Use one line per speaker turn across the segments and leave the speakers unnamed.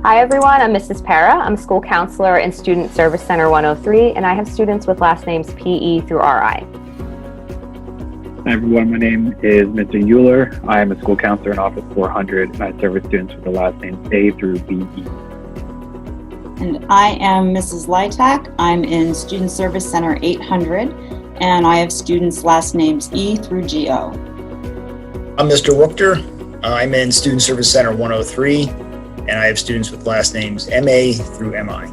Hi everyone, I'm Mrs. Para. I'm school counselor in Student Service Center 103, and I have students with last names PE through RI.
Hi everyone, my name is Mr. Euler. I am a school counselor in Office 400, and I service students with the last names A through BE.
And I am Mrs. Lytak. I'm in Student Service Center 800, and I have students last names E through GO.
I'm Mr. Wookter. I'm in Student Service Center 103, and I have students with last names MA through MI.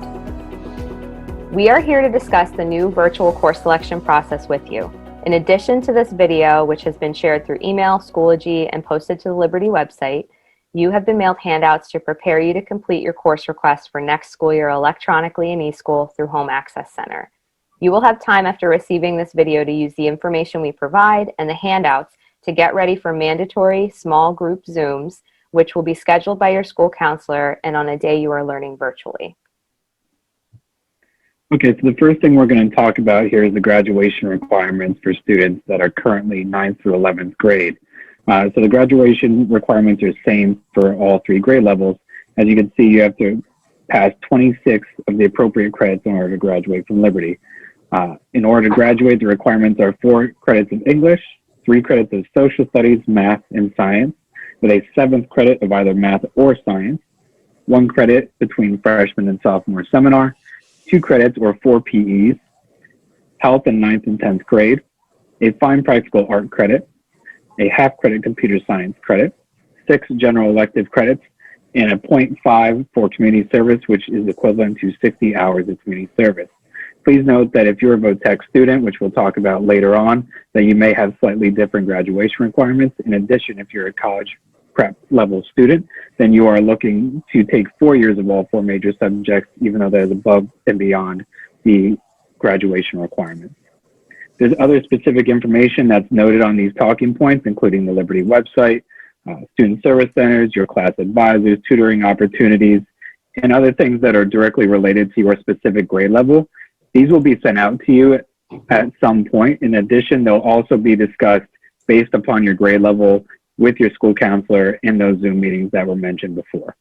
We are here to discuss the new virtual course selection process with you. In addition to this video, which has been shared through email, Schoology, and posted to the Liberty website, you have been mailed handouts to prepare you to complete your course request for next school year electronically in eSchool through Home Access Center. You will have time after receiving this video to use the information we provide and the handouts to get ready for mandatory small group Zooms, which will be scheduled by your school counselor and on a day you are learning virtually.
Okay, so the first thing we're going to talk about here is the graduation requirements for students that are currently 9th through 11th grade. So the graduation requirements are the same for all three grade levels. As you can see, you have to pass 26 of the appropriate credits in order to graduate from Liberty. In order to graduate, the requirements are 4 credits of English, 3 credits of social studies, math, and science, with a 7th credit of either math or science, 1 credit between freshman and sophomore seminar, 2 credits or 4 PEs, health in 9th and 10th grade, a fine practical art credit, a half credit computer science credit, 6 general elective credits, and a 0.5 for community service, which is equivalent to 60 hours of community service. Please note that if you're a VOTEC student, which we'll talk about later on, that you may have slightly different graduation requirements. In addition, if you're a college prep level student, then you are looking to take 4 years of all 4 major subjects, even though that is above and beyond the graduation requirements. There's other specific information that's noted on these talking points, including the Liberty website, student service centers, your class advisors, tutoring opportunities, and other things that are directly related to your specific grade level. These will be sent out to you at some point. In addition, they'll also be discussed based upon your grade level with your school counselor in those Zoom meetings that were mentioned before.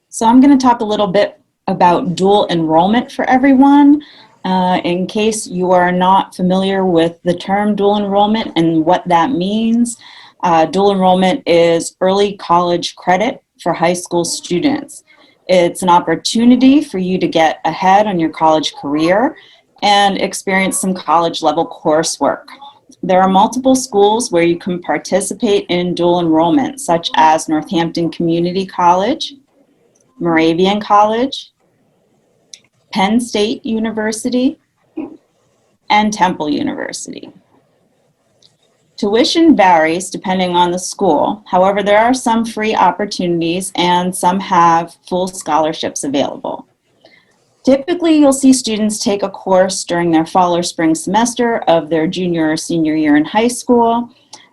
So I'm going to talk a little bit about dual enrollment for everyone. In case you are not familiar with the term dual enrollment and what that means, dual enrollment is early college credit for high school students. It's an opportunity for you to get ahead on your college career and experience some college level coursework. There are multiple schools where you can participate in dual enrollment, such as Northampton Community College, Moravian College, Penn State University, and Temple University. Tuition varies depending on the school. However, there are some free opportunities and some have full scholarships available. Typically, you'll see students take a course during their fall or spring semester of their junior or senior year in high school.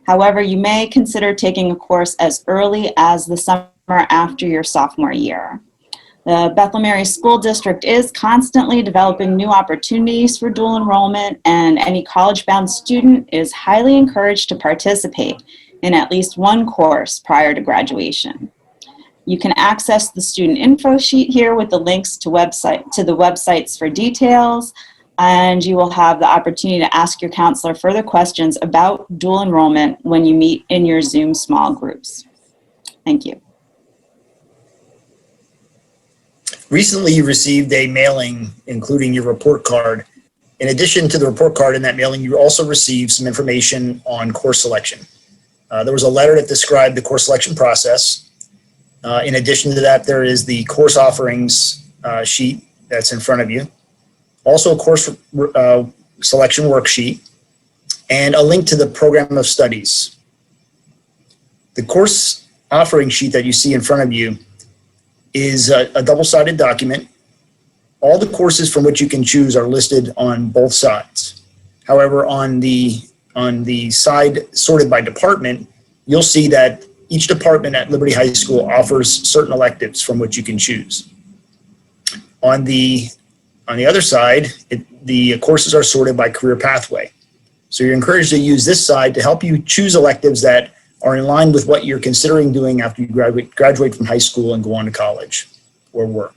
However, you may consider taking a course as early as the summer after your sophomore year. The Bethel Mary School District is constantly developing new opportunities for dual enrollment, and any college-bound student is highly encouraged to participate in at least one course prior to graduation. You can access the student info sheet here with the links to the websites for details, and you will have the opportunity to ask your counselor further questions about dual enrollment when you meet in your Zoom small groups. Thank you.
Recently, you received a mailing including your report card. In addition to the report card in that mailing, you also received some information on course selection. There was a letter that described the course selection process. In addition to that, there is the course offerings sheet that's in front of you. Also a course selection worksheet and a link to the program of studies. The course offering sheet that you see in front of you is a double-sided document. All the courses from which you can choose are listed on both sides. However, on the side sorted by department, you'll see that each department at Liberty High School offers certain electives from which you can choose. On the other side, the courses are sorted by career pathway. So you're encouraged to use this side to help you choose electives that are in line with what you're considering doing after you graduate from high school and go on to college or work.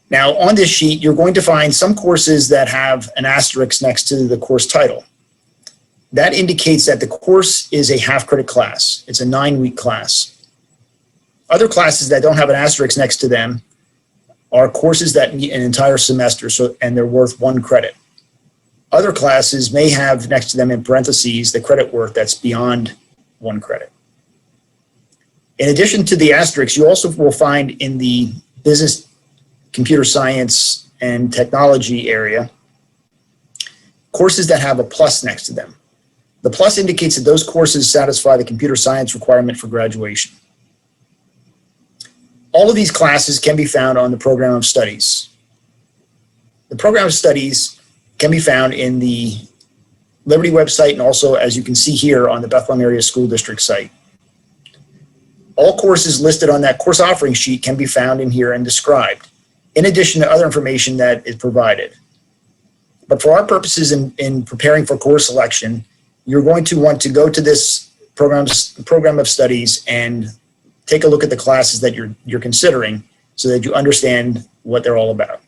Now, on this sheet, you're going to find some courses that have an asterisk next to the course title. That indicates that the course is a half-credit class. It's a 9-week class. Other classes that don't have an asterisk next to them are courses that meet an entire semester, and they're worth 1 credit. Other classes may have next to them in parentheses the credit worth that's beyond 1 credit. In addition to the asterisks, you also will find in the business, computer science, and technology area courses that have a plus next to them. The plus indicates that those courses satisfy the computer science requirement for graduation. All of these classes can be found on the program of studies. The program of studies can be found in the Liberty website and also, as you can see here, on the Bethlehem Area School District site. All courses listed on that course offering sheet can be found in here and described, in addition to other information that is provided. But for our purposes in preparing for course selection, you're going to want to go to this program of studies and take a look at the classes that you're considering so that you understand what they're all about.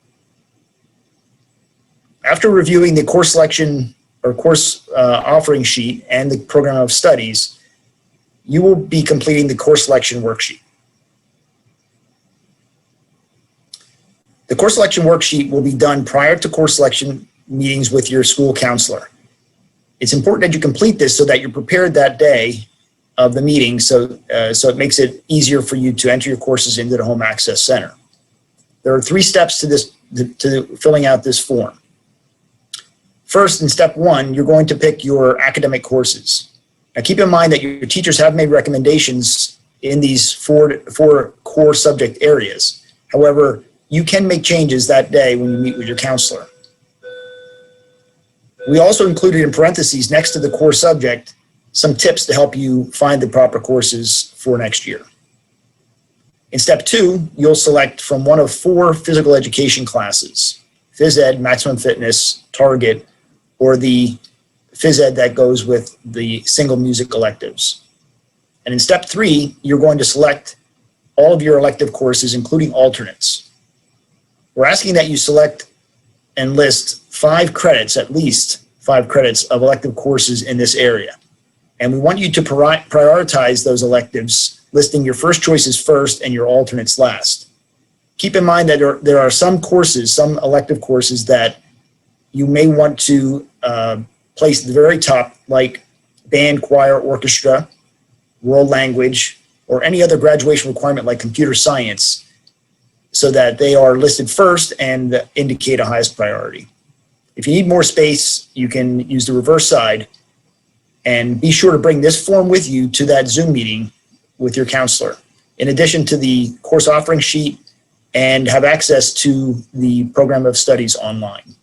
After reviewing the course selection or course offering sheet and the program of studies, you will be completing the course selection worksheet. The course selection worksheet will be done prior to course selection meetings with your school counselor. It's important that you complete this so that you're prepared that day of the meeting, so it makes it easier for you to enter your courses into the Home Access Center. There are 3 steps to filling out this form. First, in step 1, you're going to pick your academic courses. Now keep in mind that your teachers have made recommendations in these four core subject areas. However, you can make changes that day when you meet with your counselor. We also included in parentheses next to the core subject some tips to help you find the proper courses for next year. In step 2, you'll select from one of 4 physical education classes: Phys Ed, Maximum Fitness, Target, or the Phys Ed that goes with the single music electives. And in step 3, you're going to select all of your elective courses, including alternates. We're asking that you select and list 5 credits, at least 5 credits of elective courses in this area. And we want you to prioritize those electives, listing your first choices first and your alternates last. Keep in mind that there are some courses, some elective courses that you may want to place at the very top, like band, choir, orchestra, world language, or any other graduation requirement like computer science, so that they are listed first and indicate a highest priority. If you need more space, you can use the reverse side, and be sure to bring this form with you to that Zoom meeting with your counselor, in addition to the course offering sheet, and have access to the program of studies online.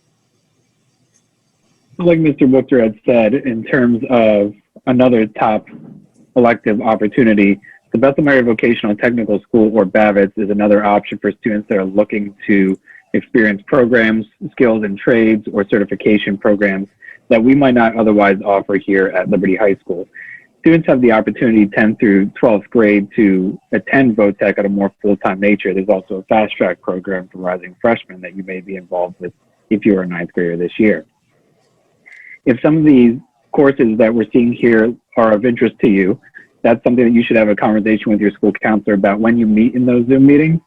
Like Mr. Buchter had said, in terms of another top elective opportunity, the Bethlehem Area Vocational Technical School, or BABIT, is another option for students that are looking to experience programs, skills and trades, or certification programs that we might not otherwise offer here at Liberty High School. Students have the opportunity 10th through 12th grade to attend VOTEC at a more full-time nature. There's also a fast track program for rising freshmen that you may be involved with if you're a 9th grader this year. If some of these courses that we're seeing here are of interest to you, that's something that you should have a conversation with your school counselor about when you meet in those Zoom meetings,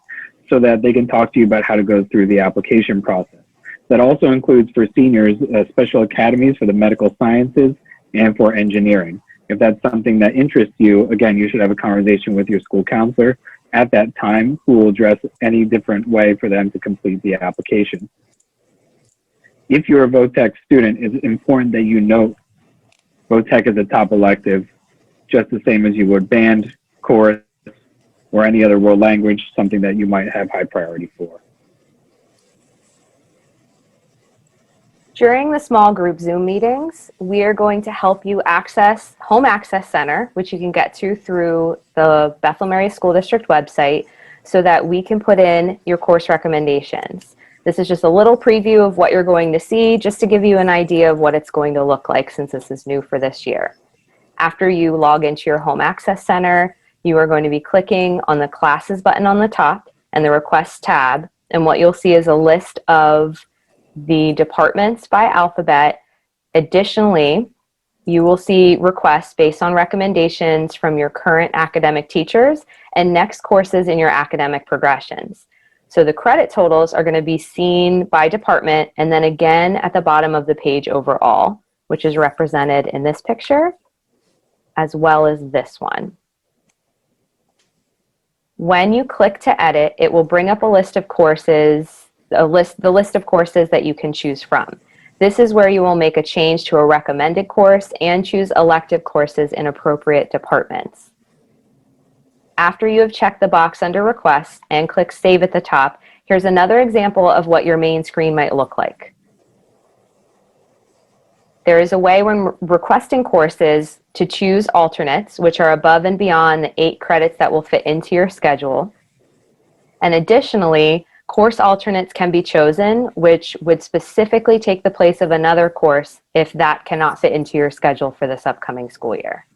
so that they can talk to you about how to go through the application process. That also includes for seniors, special academies for the medical sciences and for engineering. If that's something that interests you, again, you should have a conversation with your school counselor at that time, who will address any different way for them to complete the application. If you're a VOTEC student, it's important that you note VOTEC is a top elective, just the same as you would band, chorus, or any other world language, something that you might have high priority for.
During the small group Zoom meetings, we are going to help you access Home Access Center, which you can get to through the Bethlehem Area School District website, so that we can put in your course recommendations. This is just a little preview of what you're going to see, just to give you an idea of what it's going to look like, since this is new for this year. After you log into your Home Access Center, you are going to be clicking on the Classes button on the top and the Requests tab. And what you'll see is a list of the departments by alphabet. Additionally, you will see requests based on recommendations from your current academic teachers and next courses in your academic progressions. So the credit totals are going to be seen by department and then again at the bottom of the page overall, which is represented in this picture as well as this one. When you click to edit, it will bring up a list of courses, the list of courses that you can choose from. This is where you will make a change to a recommended course and choose elective courses in appropriate departments. After you have checked the box under Requests and click Save at the top, here's another example of what your main screen might look like. There is a way when requesting courses to choose alternates, which are above and beyond the 8 credits that will fit into your schedule. And additionally, course alternates can be chosen, which would specifically take the place of another course if that cannot fit into your schedule for this upcoming school year.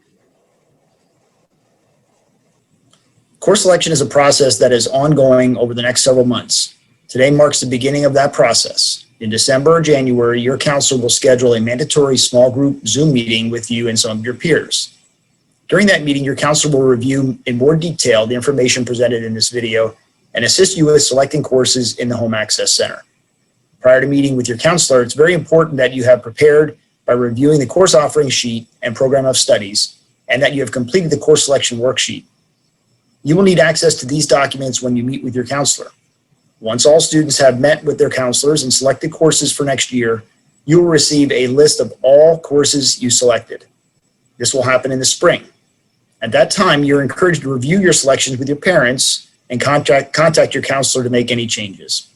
Course selection is a process that is ongoing over the next several months. Today marks the beginning of that process. In December or January, your counselor will schedule a mandatory small group Zoom meeting with you and some of your peers. During that meeting, your counselor will review in more detail the information presented in this video and assist you with selecting courses in the Home Access Center. Prior to meeting with your counselor, it's very important that you have prepared by reviewing the course offering sheet and program of studies, and that you have completed the course selection worksheet. You will need access to these documents when you meet with your counselor. Once all students have met with their counselors and selected courses for next year, you will receive a list of all courses you selected. This will happen in the spring. At that time, you're encouraged to review your selections with your parents and contact your counselor to make any changes.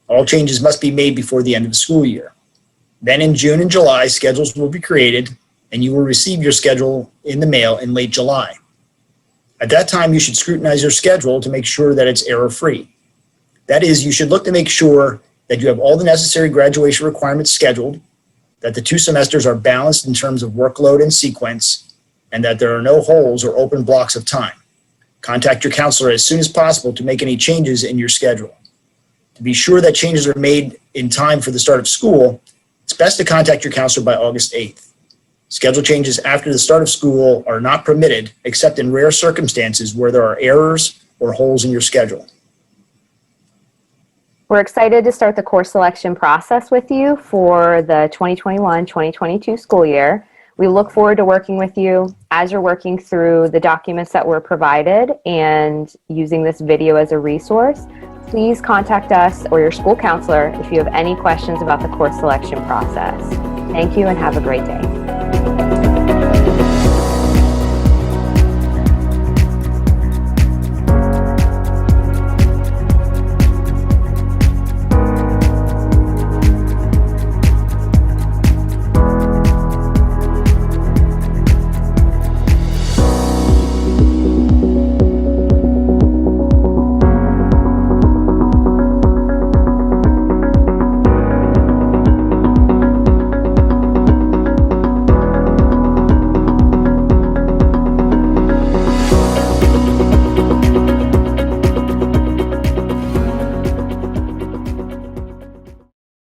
All changes must be made before the end of the school year. Then in June and July, schedules will be created and you will receive your schedule in the mail in late July. At that time, you should scrutinize your schedule to make sure that it's error-free. That is, you should look to make sure that you have all the necessary graduation requirements scheduled, that the 2 semesters are balanced in terms of workload and sequence, and that there are no holes or open blocks of time. Contact your counselor as soon as possible to make any changes in your schedule. To be sure that changes are made in time for the start of school, it's best to contact your counselor by August 8th. Schedule changes after the start of school are not permitted except in rare circumstances where there are errors or holes in your schedule.
We're excited to start the course selection process with you for the 2021-2022 school year. We look forward to working with you as you're working through the documents that were provided and using this video as a resource. Please contact us or your school counselor if you have any questions about the course selection process. Thank you and have a great day.